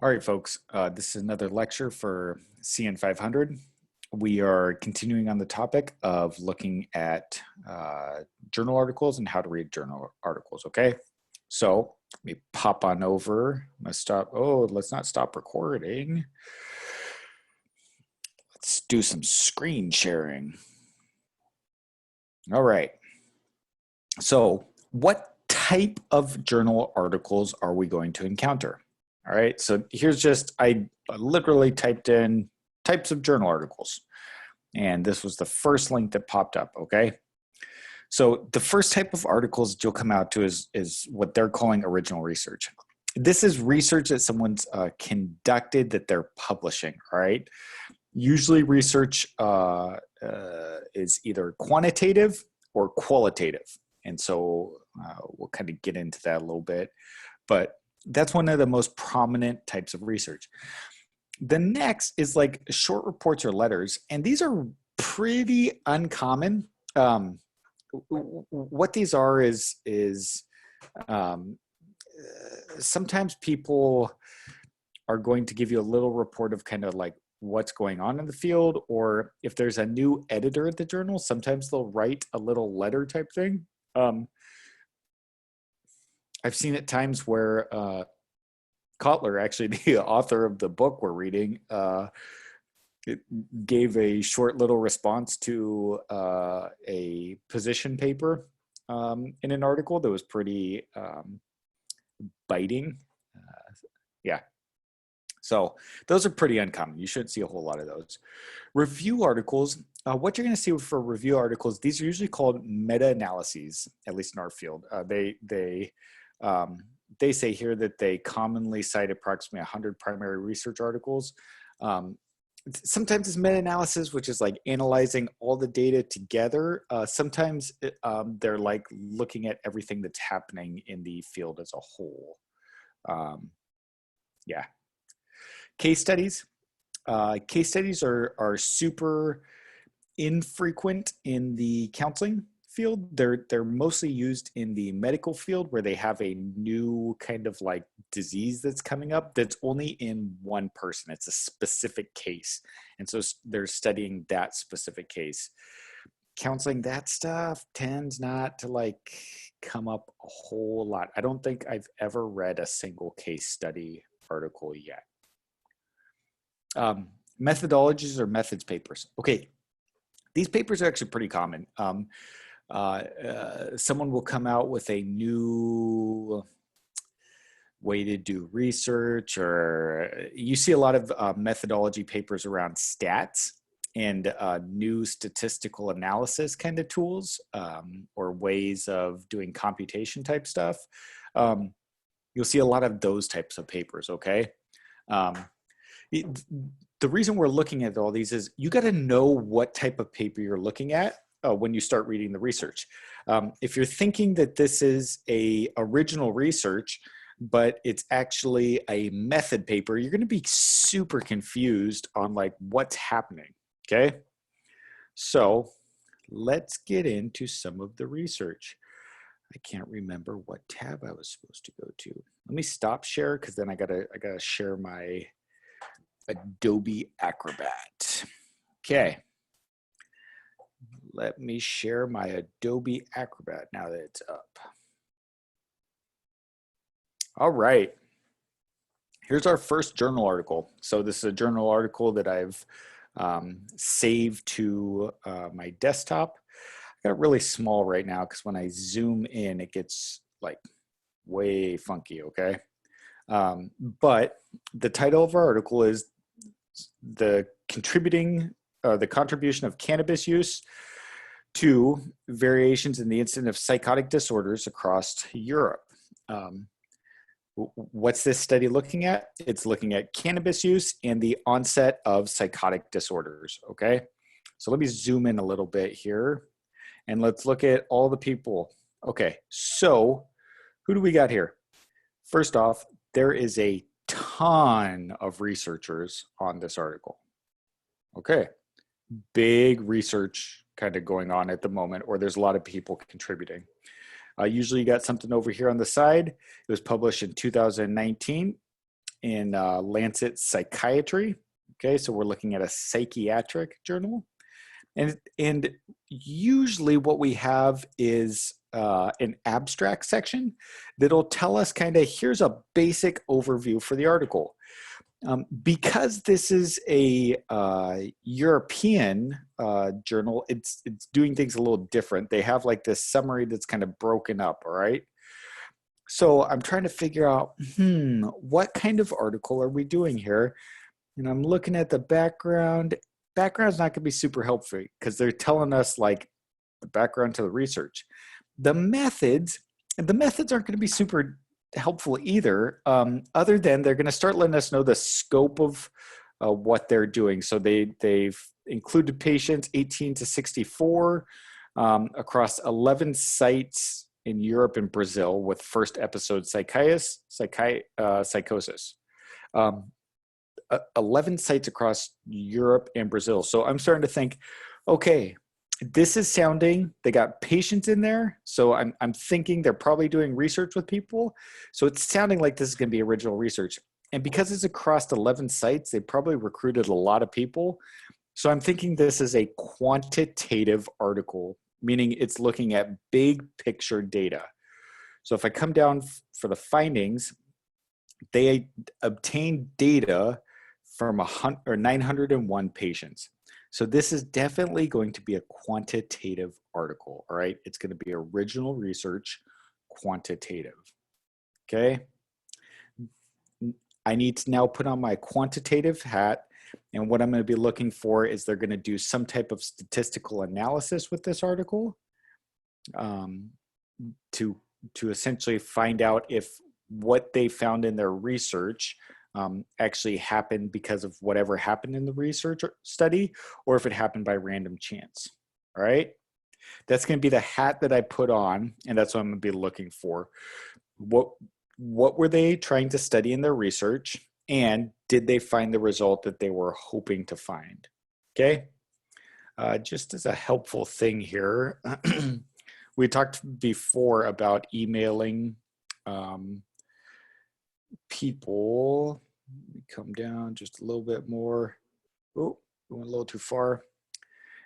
All right, folks, this is another lecture for CN 500. We are continuing on the topic of looking at journal articles and how to read journal articles, okay? So let me pop on over. Let's not stop recording. Let's do some screen sharing. All right. So what type of journal articles are we going to encounter? All right, so here's just, I literally typed in types of journal articles, and this was the first link that popped up, okay? So the first type of articles that you'll come out to is what they're calling original research. This is research that someone's conducted that they're publishing, all right? Usually research is either quantitative or qualitative. And so we'll kind of get into that a little bit, but that's one of the most prominent types of research. The next is like short reports or letters, and these are pretty uncommon. What these are is sometimes people are going to give you a little report of kind of like what's going on in the field, or if there's a new editor at the journal, sometimes they'll write a little letter type thing. I've seen at times where Kotler, actually the author of the book we're reading, it gave a short little response to a position paper in an article that was pretty biting. Yeah. So those are pretty uncommon. You shouldn't see a whole lot of those. Review articles, what you're going to see for review articles, these are usually called meta-analyses, at least in our field. They say here that they commonly cite approximately 100 primary research articles. Sometimes it's meta-analysis, which is like analyzing all the data together. Sometimes they're like looking at everything that's happening in the field as a whole. Yeah. Case studies. Case studies are super infrequent in the counseling field. They're mostly used in the medical field where they have a new kind of like disease that's coming up that's only in one person. It's a specific case. And so they're studying that specific case. Counseling, that stuff tends not to like come up a whole lot. I don't think I've ever read a single case study article yet. Methodologies or methods papers. Okay, these papers are actually pretty common. Someone will come out with a new way to do research, or you see a lot of methodology papers around stats and new statistical analysis kind of tools, or ways of doing computation type stuff. You'll see a lot of those types of papers, okay? The reason we're looking at all these is you got to know what type of paper you're looking at when you start reading the research. If you're thinking that this is a original research, but it's actually a method paper, you're going to be super confused on like what's happening, okay? So let's get into some of the research. I can't remember what tab I was supposed to go to. Let me stop share, because then I gotta share my Adobe Acrobat. Okay. Let me share my Adobe Acrobat now that it's up. All right. Here's our first journal article. So this is a journal article that I've saved to my desktop. I got it really small right now because when I zoom in, it gets like way funky, okay? But the title of our article is the contribution of cannabis use to variations in the incidence of psychotic disorders across Europe. What's this study looking at? It's looking at cannabis use and the onset of psychotic disorders, okay? So let me zoom in a little bit here and let's look at all the people. Okay, so who do we got here? First off, there is a ton of researchers on this article. Okay, big research kind of going on at the moment, or there's a lot of people contributing. Usually you got something over here on the side. It was published in 2019. in Lancet Psychiatry. Okay, so we're looking at a psychiatric journal. And usually what we have is an abstract section that'll tell us kind of, here's a basic overview for the article. Because this is a European journal, it's doing things a little different. They have like this summary that's kind of broken up, all right? So I'm trying to figure out, what kind of article are we doing here? And I'm looking at the background. Background's not going to be super helpful because they're telling us like the background to the research. The methods aren't going to be super helpful either, other than they're going to start letting us know the scope of what they're doing. So they've included patients 18 to 64 across 11 sites in Europe and Brazil with first episode psychosis. 11 sites across Europe and Brazil. So I'm starting to think, okay, this is sounding, they got patients in there. So I'm thinking they're probably doing research with people. So it's sounding like this is going to be original research. And because it's across 11 sites, they probably recruited a lot of people. So I'm thinking this is a quantitative article, meaning it's looking at big picture data. So if I come down for the findings, they obtained data from 901 patients. So this is definitely going to be a quantitative article, all right? It's going to be original research, quantitative, okay? I need to now put on my quantitative hat, and what I'm going to be looking for is they're going to do some type of statistical analysis with this article to essentially find out if what they found in their research actually happened because of whatever happened in the research study, or if it happened by random chance. All right. That's going to be the hat that I put on, and that's what I'm going to be looking for. What were they trying to study in their research, and did they find the result that they were hoping to find? Okay. Just as a helpful thing here, we talked before about emailing people. Let me come down just a little bit more. Oh, went a little too far.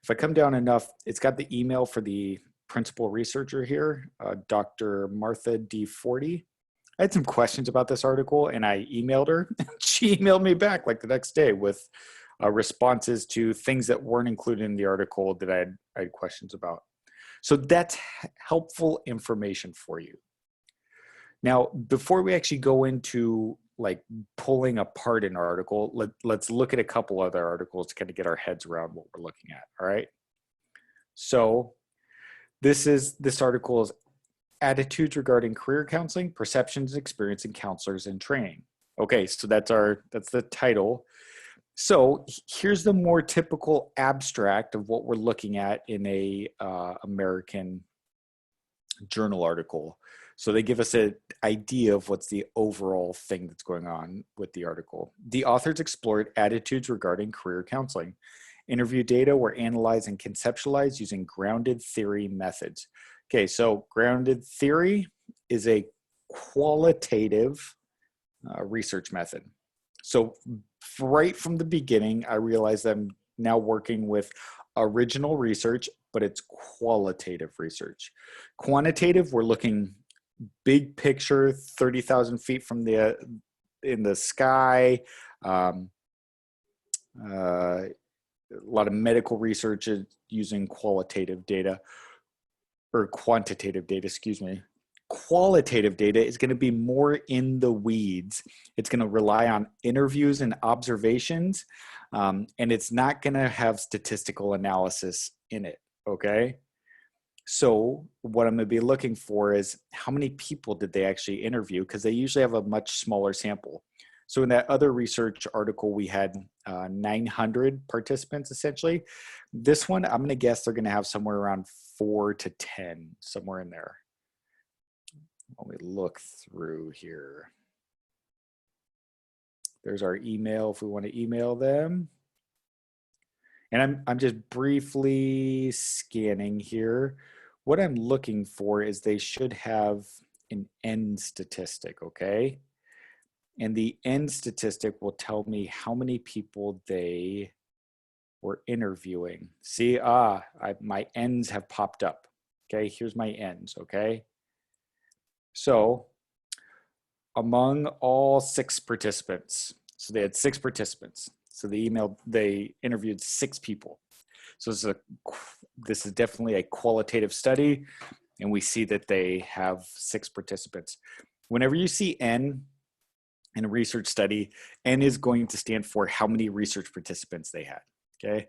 If I come down enough, it's got the email for the principal researcher here, Dr. Martha D. Forty. I had some questions about this article and I emailed her. She emailed me back like the next day with responses to things that weren't included in the article that I had questions about. So that's helpful information for you. Now, before we actually go into like pulling apart an article, let's look at a couple other articles to kind of get our heads around what we're looking at. All right. So this article is attitudes regarding career counseling, perceptions, experience in counselors and training. Okay, so that's the title. So here's the more typical abstract of what we're looking at in a American journal article. So they give us an idea of what's the overall thing that's going on with the article. The authors explored attitudes regarding career counseling. Interview data were analyzed and conceptualized using grounded theory methods. Okay, so grounded theory is a qualitative research method. So right from the beginning, I realized I'm now working with original research, but it's qualitative research. Quantitative, we're looking big picture, 30,000 feet from in the sky. A lot of medical research is using qualitative data or quantitative data, excuse me. Qualitative data is going to be more in the weeds. It's going to rely on interviews and observations, and it's not going to have statistical analysis in it, okay? So what I'm going to be looking for is how many people did they actually interview, because they usually have a much smaller sample. So in that other research article, we had 900 participants essentially. This one, I'm going to guess they're going to have somewhere around 4 to 10, somewhere in there. Let me look through here. There's our email if we want to email them. And I'm just briefly scanning here. What I'm looking for is they should have an end statistic, okay? and the N statistic will tell me how many people they were interviewing. See, my N's have popped up. Okay, here's my N's, okay? So among all 6 participants, so they had 6 participants. So they interviewed 6 people. So this is definitely a qualitative study, and we see that they have 6 participants. Whenever you see N in a research study, N is going to stand for how many research participants they had, okay?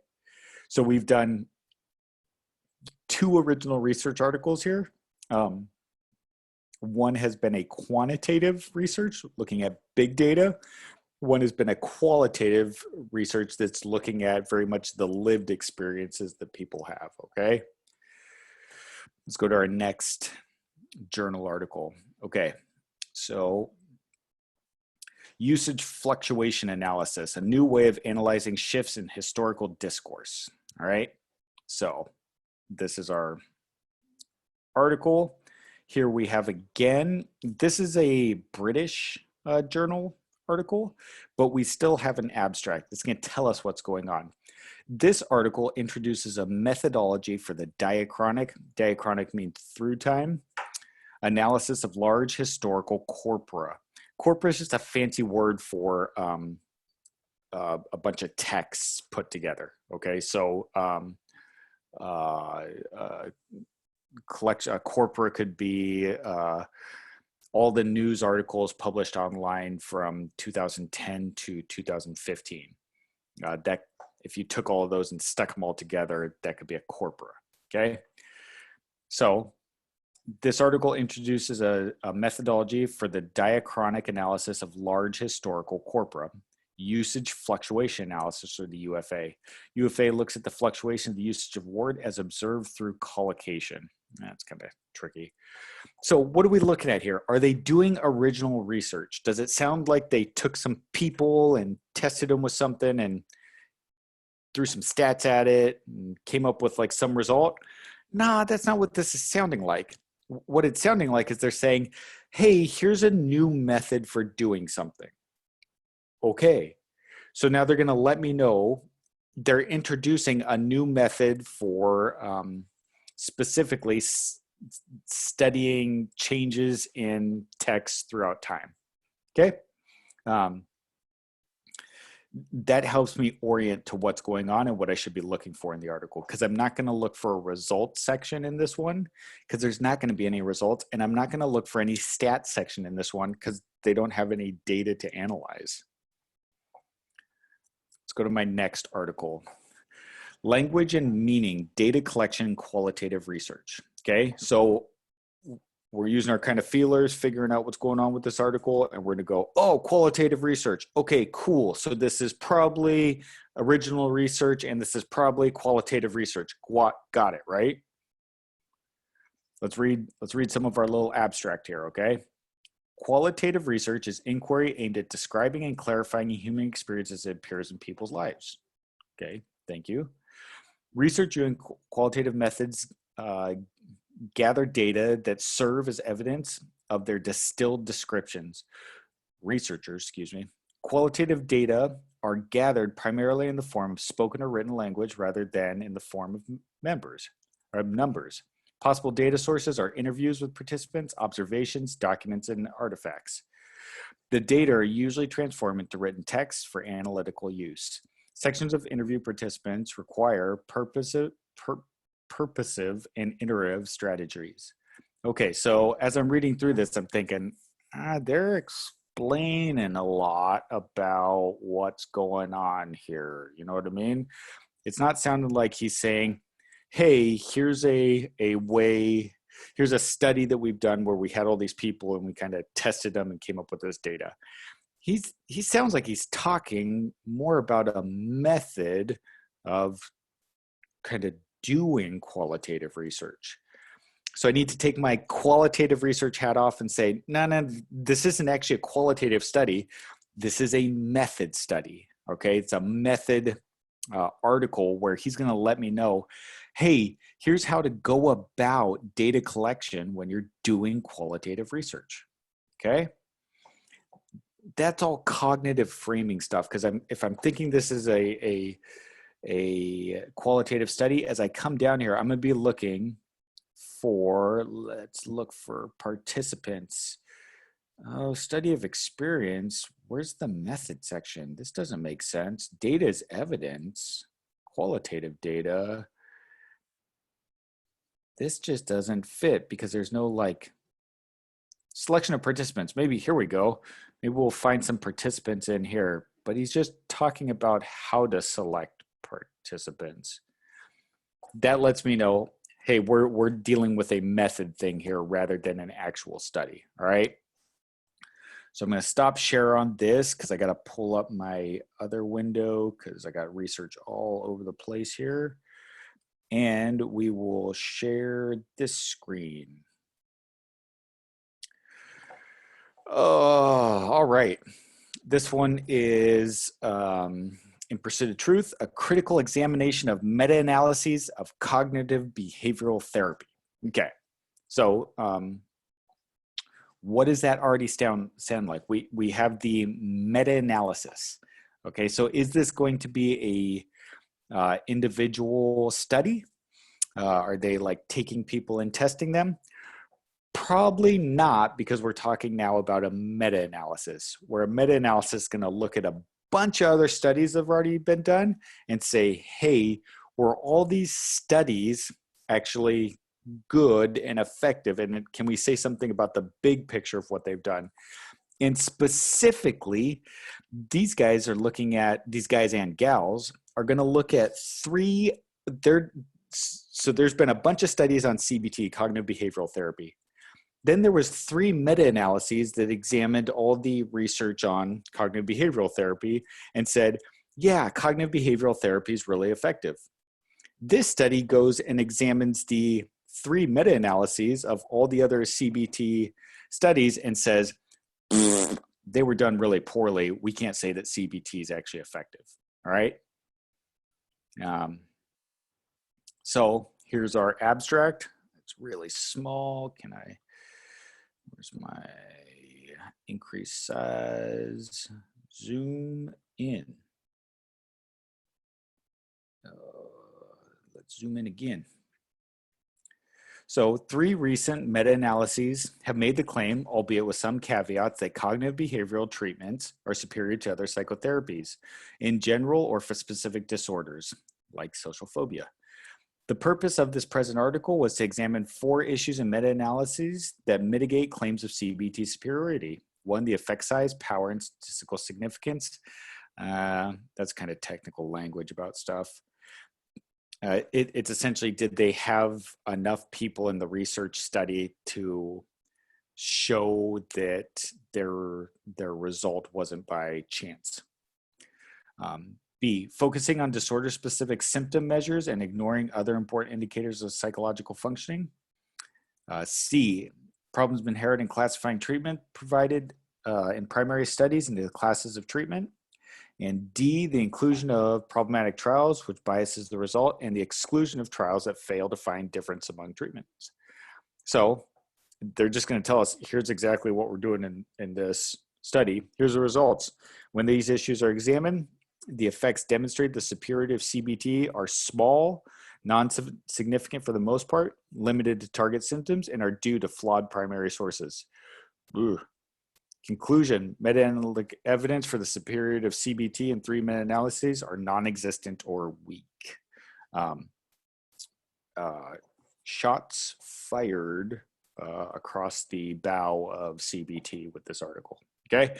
So we've done 2 original research articles here. One has been a quantitative research looking at big data. One has been a qualitative research that's looking at very much the lived experiences that people have, okay? Let's go to our next journal article. Okay, so usage fluctuation analysis, a new way of analyzing shifts in historical discourse, all right? So this is our article. Here we have again, this is a British journal article, but we still have an abstract that's going to tell us what's going on. This article introduces a methodology for the diachronic means through time, analysis of large historical corpora. Corpora is just a fancy word for a bunch of texts put together, okay? So corpora could be all the news articles published online from 2010 to 2015. That if you took all of those and stuck them all together, that could be a corpora, okay? So this article introduces a methodology for the diachronic analysis of large historical corpora, usage fluctuation analysis, or the UFA. UFA looks at the fluctuation of the usage of word as observed through collocation. That's kind of tricky. So what are we looking at here? Are they doing original research? Does it sound like they took some people and tested them with something and threw some stats at it and came up with like some result? Nah, that's not what this is sounding like. What it's sounding like is they're saying, hey, here's a new method for doing something. Okay, so now they're going to let me know they're introducing a new method for specifically studying changes in text throughout time. Okay, that helps me orient to what's going on and what I should be looking for in the article, because I'm not going to look for a results section in this one because there's not going to be any results, and I'm not going to look for any stats section in this one because they don't have any data to analyze. Let's go to my next article. Language and meaning, data collection, qualitative research. Okay, so we're using our kind of feelers, figuring out what's going on with this article, and we're gonna go, oh, qualitative research. Okay, cool. So this is probably original research, and this is probably qualitative research. Got it, right? Let's read some of our little abstract here, okay? Qualitative research is inquiry aimed at describing and clarifying human experiences that appears in people's lives. Okay, thank you. Research using qualitative methods gather data that serve as evidence of their distilled descriptions. Researchers, qualitative data are gathered primarily in the form of spoken or written language rather than in the form of numbers. Possible data sources are interviews with participants, observations, documents, and artifacts. The data are usually transformed into written text for analytical use. Sections of interview participants require purposive and iterative strategies. Okay, so as I'm reading through this, I'm thinking, they're explaining a lot about what's going on here. You know what I mean? It's not sounding like he's saying, hey, here's a way, here's a study that we've done where we had all these people and we kind of tested them and came up with this data. He sounds like he's talking more about a method of kind of doing qualitative research. So I need to take my qualitative research hat off and say, no, this isn't actually a qualitative study. This is a method study, okay? It's a method article where he's gonna let me know, hey, here's how to go about data collection when you're doing qualitative research, okay? that's all cognitive framing stuff. Because if I'm thinking this is a qualitative study, as I come down here, I'm going to be looking for, let's look for participants. Oh, study of experience. Where's the method section? This doesn't make sense. Data is evidence, qualitative data. This just doesn't fit because there's no like selection of participants. Maybe here we go. Maybe we'll find some participants in here, but he's just talking about how to select participants. That lets me know, hey, we're dealing with a method thing here rather than an actual study, all right? So I'm going to stop share on this because I got to pull up my other window because I got research all over the place here. And we will share this screen. Oh, all right. This one is In Pursuit of Truth, a critical examination of meta-analyses of cognitive behavioral therapy. Okay, so what does that already sound like? We have the meta-analysis. Okay, so is this going to be a individual study? Are they like taking people and testing them? Probably not, because we're talking now about a meta-analysis, where a meta-analysis is going to look at a bunch of other studies that have already been done and say, hey, were all these studies actually good and effective? And can we say something about the big picture of what they've done? And specifically, these guys are looking at, these guys and gals are going to look at so there's been a bunch of studies on CBT, cognitive behavioral therapy. Then there was 3 meta-analyses that examined all the research on cognitive behavioral therapy and said, yeah, cognitive behavioral therapy is really effective. This study goes and examines the 3 meta-analyses of all the other CBT studies and says, they were done really poorly. We can't say that CBT is actually effective. All right. So here's our abstract. It's really small. Where's my increase size? Zoom in. Let's zoom in again. So 3 recent meta-analyses have made the claim, albeit with some caveats, that cognitive behavioral treatments are superior to other psychotherapies in general or for specific disorders like social phobia. The purpose of this present article was to examine 4 issues and meta-analyses that mitigate claims of CBT superiority. 1, the effect size, power, and statistical significance. That's kind of technical language about stuff. It's essentially, did they have enough people in the research study to show that their result wasn't by chance? B, focusing on disorder-specific symptom measures and ignoring other important indicators of psychological functioning. C, problems inherent in classifying treatment provided in primary studies into the classes of treatment. And D, the inclusion of problematic trials, which biases the result, and the exclusion of trials that fail to find difference among treatments. So they're just going to tell us, here's exactly what we're doing in this study. Here's the results. When these issues are examined, the effects demonstrate the superiority of CBT are small, non-significant for the most part, limited to target symptoms, and are due to flawed primary sources. Ooh. Conclusion, meta-analytic evidence for the superiority of CBT in 3 meta-analyses are non-existent or weak. Shots fired across the bow of CBT with this article. Okay,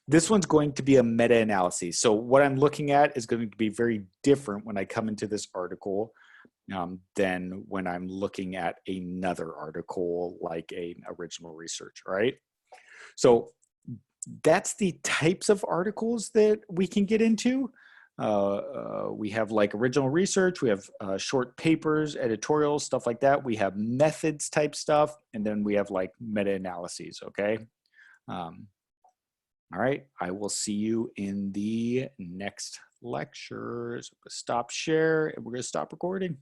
this one's going to be a meta-analysis. So what I'm looking at is going to be very different when I come into this article than when I'm looking at another article like an original research, right? So that's the types of articles that we can get into. We have like original research, we have short papers, editorials, stuff like that. We have methods type stuff, and then we have like meta-analyses, okay? All right, I will see you in the next lecture. So stop share, and we're gonna stop recording.